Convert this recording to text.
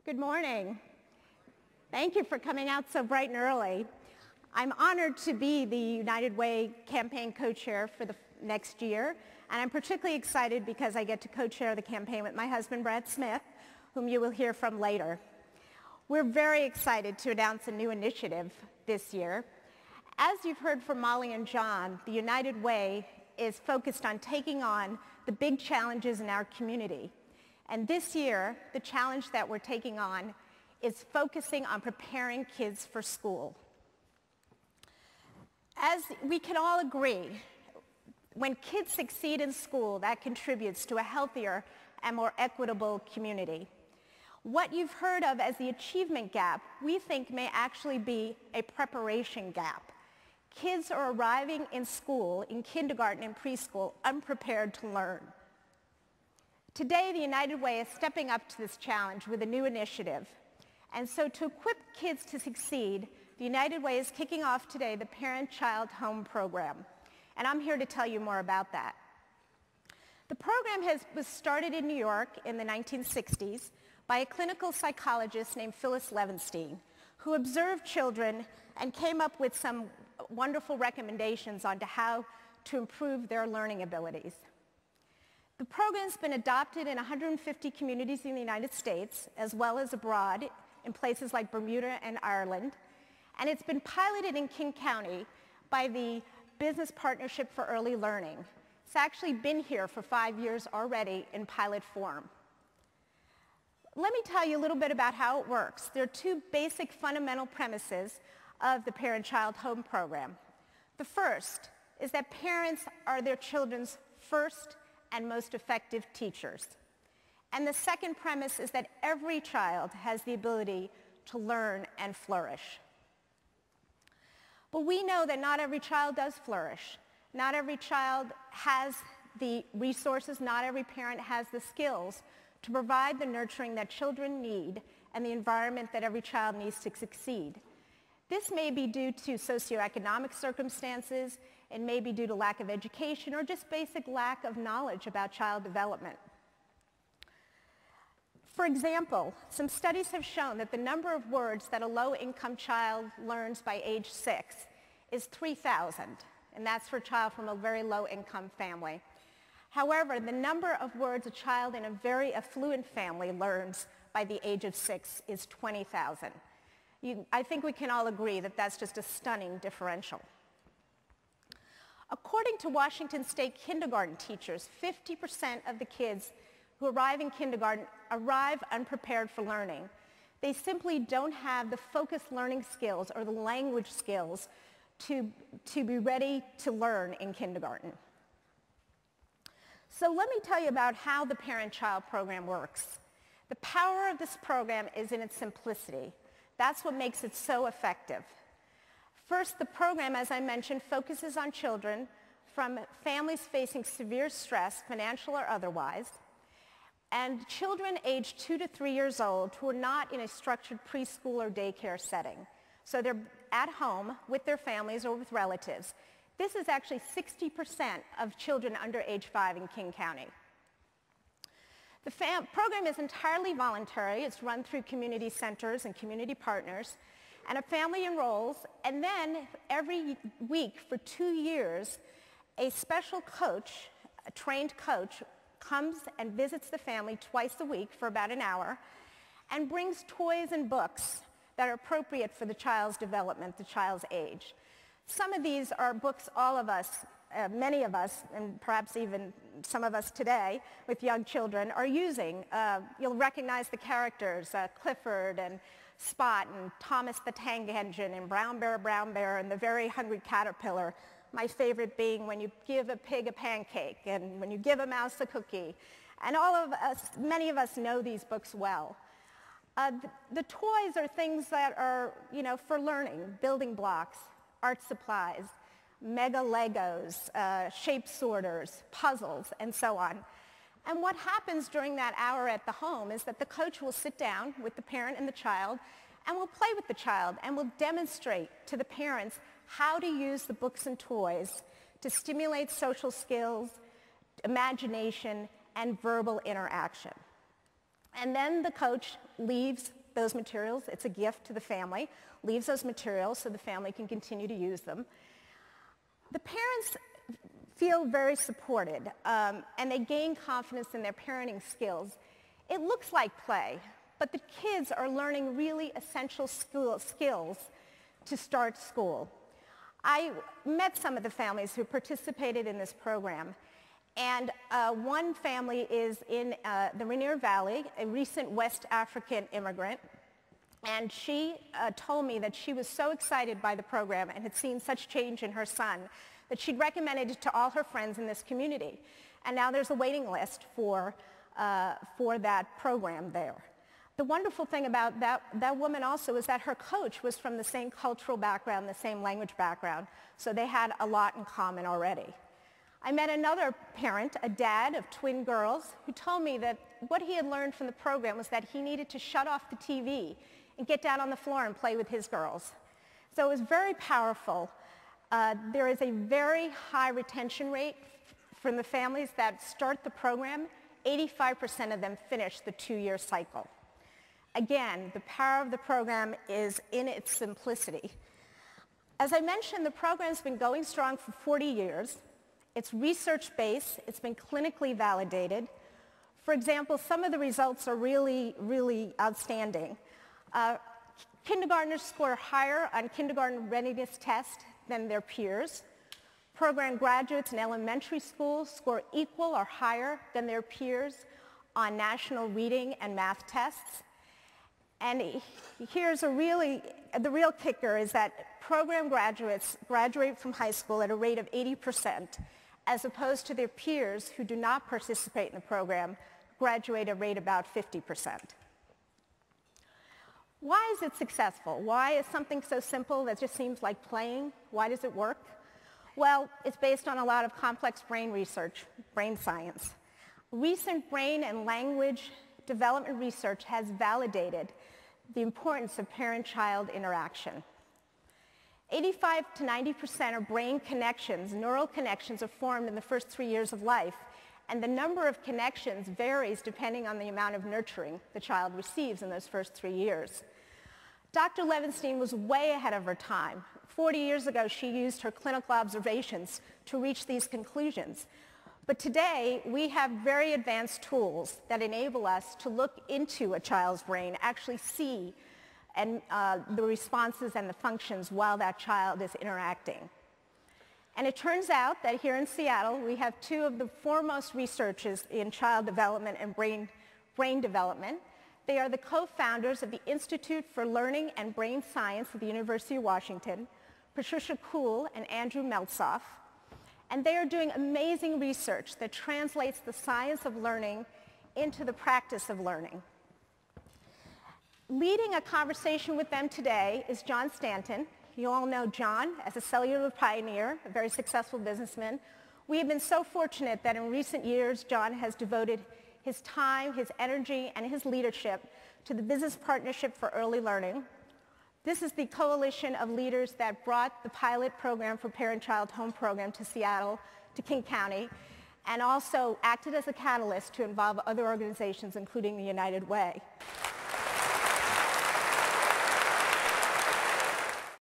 Good morning. Thank you for coming out so bright and early. I'm honored to be the United Way Campaign Co-Chair for the next year, and I'm particularly excited because I get to co-chair the campaign with my husband, Brad Smith, whom you will hear from later. We're very excited to announce a new initiative this year. As you've heard from Molly and John, the United Way is focused on taking on the big challenges in our community. And this year, the challenge that we're taking on is focusing on preparing kids for school. As we can all agree, when kids succeed in school, that contributes to a healthier and more equitable community. What you've heard of as the achievement gap, we think may actually be a preparation gap. Kids are arriving in school, in kindergarten and preschool, unprepared to learn. Today, the United Way is stepping up to this challenge with a new initiative. And so to equip kids to succeed, the United Way is kicking off today the Parent-Child Home Program. And I'm here to tell you more about that. The program was started in New York in the 1960s by a clinical psychologist named Phyllis Levenstein, who observed children and came up with some wonderful recommendations on how to improve their learning abilities. The program's been adopted in 150 communities in the United States, as well as abroad in places like Bermuda and Ireland. And it's been piloted in King County by the Business Partnership for Early Learning. It's actually been here for 5 years already in pilot form. Let me tell you a little bit about how it works. There are two basic fundamental premises of the Parent-Child Home Program. The first is that parents are their children's first and most effective teachers. And the second premise is that every child has the ability to learn and flourish. But we know that not every child does flourish. Not every child has the resources, not every parent has the skills to provide the nurturing that children need and the environment that every child needs to succeed. This may be due to socioeconomic circumstances, it may be due to lack of education, or just basic lack of knowledge about child development. For example, some studies have shown that the number of words that a low-income child learns by age 6 is 3,000, and that's for a child from a very low-income family. However, the number of words a child in a very affluent family learns by the age of 6 is 20,000. I think we can all agree that that's just a stunning differential. According to Washington State kindergarten teachers, 50% of the kids who arrive in kindergarten arrive unprepared for learning. They simply don't have the focused learning skills or the language skills to be ready to learn in kindergarten. So let me tell you about how the Parent-Child Program works. The power of this program is in its simplicity. That's what makes it so effective. First, the program, as I mentioned, focuses on children from families facing severe stress, financial or otherwise, and children aged 2 to 3 years old who are not in a structured preschool or daycare setting. So they're at home with their families or with relatives. This is actually 60% of children under age 5 in King County. The program is entirely voluntary. It's run through community centers and community partners. And a family enrolls, and then every week for 2 years, a special coach, a trained coach, comes and visits the family twice a week for about an hour and brings toys and books that are appropriate for the child's development, the child's age. Some of these are books all of us, many of us, and perhaps even some of us today with young children are using. You'll recognize the characters, Clifford and Spot and Thomas the Tank Engine and Brown Bear, and the Very Hungry Caterpillar. My favorite being When You Give a Pig a Pancake and When You Give a Mouse a Cookie. And all of us, many of us know these books well. The toys are things that are, for learning, building blocks, art supplies, mega Legos, shape sorters, puzzles, and so on. And what happens during that hour at the home is that the coach will sit down with the parent and the child and will play with the child and will demonstrate to the parents how to use the books and toys to stimulate social skills, imagination, and verbal interaction. And then the coach leaves those materials. It's a gift to the family, leaves those materials so the family can continue to use them. The parents feel very supported, and they gain confidence in their parenting skills. It looks like play, but the kids are learning really essential skills to start school. I met some of the families who participated in this program, and one family is in the Rainier Valley, a recent West African immigrant, and she told me that she was so excited by the program and had seen such change in her son that she'd recommended it to all her friends in this community. And now there's a waiting list for that program there. The wonderful thing about that woman also is that her coach was from the same cultural background, the same language background, so they had a lot in common already. I met another parent, a dad of twin girls, who told me that what he had learned from the program was that he needed to shut off the TV and get down on the floor and play with his girls. So it was very powerful. There is a very high retention rate from the families that start the program. 85% of them finish the 2-year cycle. Again, the power of the program is in its simplicity. As I mentioned, the program's been going strong for 40 years. It's research-based. It's been clinically validated. For example, some of the results are really, really outstanding. Kindergartners score higher on kindergarten readiness test than their peers. Program graduates in elementary school score equal or higher than their peers on national reading and math tests. And here's the real kicker is that program graduates graduate from high school at a rate of 80%, as opposed to their peers who do not participate in the program graduate at a rate about 50%. Why is it successful? Why is something so simple that just seems like playing? Why does it work? Well, it's based on a lot of complex brain research, brain science. Recent brain and language development research has validated the importance of parent-child interaction. 85 to 90% of brain connections, neural connections, are formed in the first 3 years of life, and the number of connections varies depending on the amount of nurturing the child receives in those first 3 years. Dr. Levenstein was way ahead of her time. 40 years ago, she used her clinical observations to reach these conclusions. But today, we have very advanced tools that enable us to look into a child's brain, actually see the responses and the functions while that child is interacting. And it turns out that here in Seattle, we have 2 of the foremost researchers in child development and brain development. They are the co-founders of the Institute for Learning and Brain Science at the University of Washington, Patricia Kuhl and Andrew Meltzoff. And they are doing amazing research that translates the science of learning into the practice of learning. Leading a conversation with them today is John Stanton. You all know John as a cellular pioneer, a very successful businessman. We have been so fortunate that in recent years, John has devoted his time, his energy, and his leadership to the Business Partnership for Early Learning. This is the coalition of leaders that brought the pilot program for Parent-Child Home Program to Seattle, to King County, and also acted as a catalyst to involve other organizations, including the United Way.